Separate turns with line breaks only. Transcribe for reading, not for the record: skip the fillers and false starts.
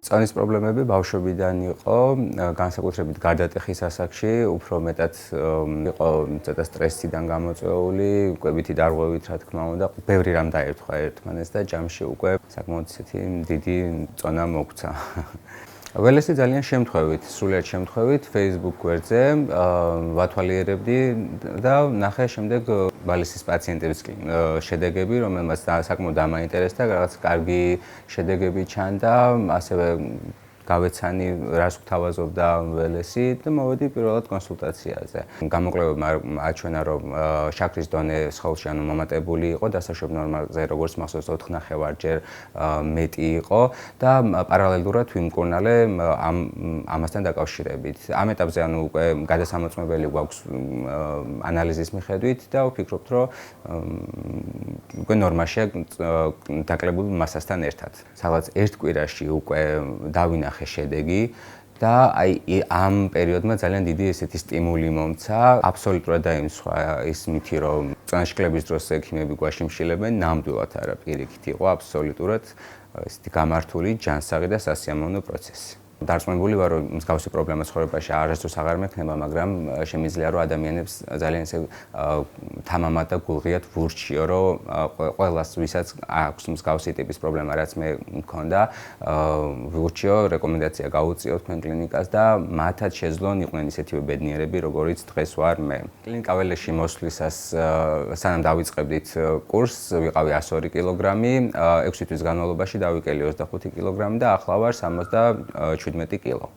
წონის პრობლემები ბავშვობიდან იყო, განსაკუთრებით გარდატეხის ასაკში, უფრო მეტად იყო ცოტა სტრესიდან გამოწვეული, კვებითი დარღვევით, რა თქმა უნდა, ბევრი რამ დაერთხვა ერთმანეთს და ჯამში უკვე საკმაოდ ისეთი დიდი წონა მოგვცა. ველესი ძალიან შემთხვევით, სრულიად შემთხვევით Facebook გვერდზე ვათვალიერებდი და ნახე შემდეგ ბალესის პაციენტების შედეგები, რომელმაც საკმაოდ დამაინტერესდა, რაღაც კარგი შედეგები ჩანდა, ასევე გავეცანი რას გვთავაზობდა ველესი და მოვედი პირველად კონსულტაციაზე. გამოკვლევებმა აჩვენა, რომ შაქრის დონე სხეულში ანუ მომატებული იყო, დასაშვებ ნორმაზე როგორც მახსოვს 4.5-ჯერ მეტი იყო და პარალელურად ვიმკურნალე ამასთან დაკავშირებით. ამ ეტაპზე ანუ უკვე გადასამოწმებელი გვაქვს ანალიზის მიხედვით და ვფიქრობთ, რომ უკვე ნორმაშია დაკლებულ მასასთან ერთად. სადღაც ერთ კვირაში უკვე დავინახე შედეგი და აი ამ პერიოდმა ძალიან დიდი ესეთი სტიმული მომცა. აბსოლუტურად დაიმსხვა ის მითი, რომ წონაში კლების დროს ექიმები გვაშიმშილებენ, ნამდვილად არა, პირიქით იყო აბსოლუტურად ესეთი გამართული, ჯანსაღი და სასიამოვნო პროცესი. დარწმუნებული ვარ, რომ მსგავსი პრობლემა ცხოვრებაში არასდროს აღარ მექნება, მაგრამ შემიძლია რომ ადამიანებს ძალიან ისე თამამად და გულღიათ ვურჩიო, რომ ყველას ვისაც აქვს მსგავსი ტიპის პრობლემა, რაც მე მქონდა, ვურჩიო რეკომენდაცია გაუწიოთ თქვენ კლინიკას და მათაც შეძლონ იყვნენ ისეთივე ბედნიერები, როგორიც დღეს ვარ მე. კლინიკა ველეში მოსვლისას სანამ დავიწყებდით კურსს, ვიყავი 102 კილოგრამი, 6 თვის განმავლობაში დავიკელი 25 კილოგრამი და ახლა ვარ 77 კილო.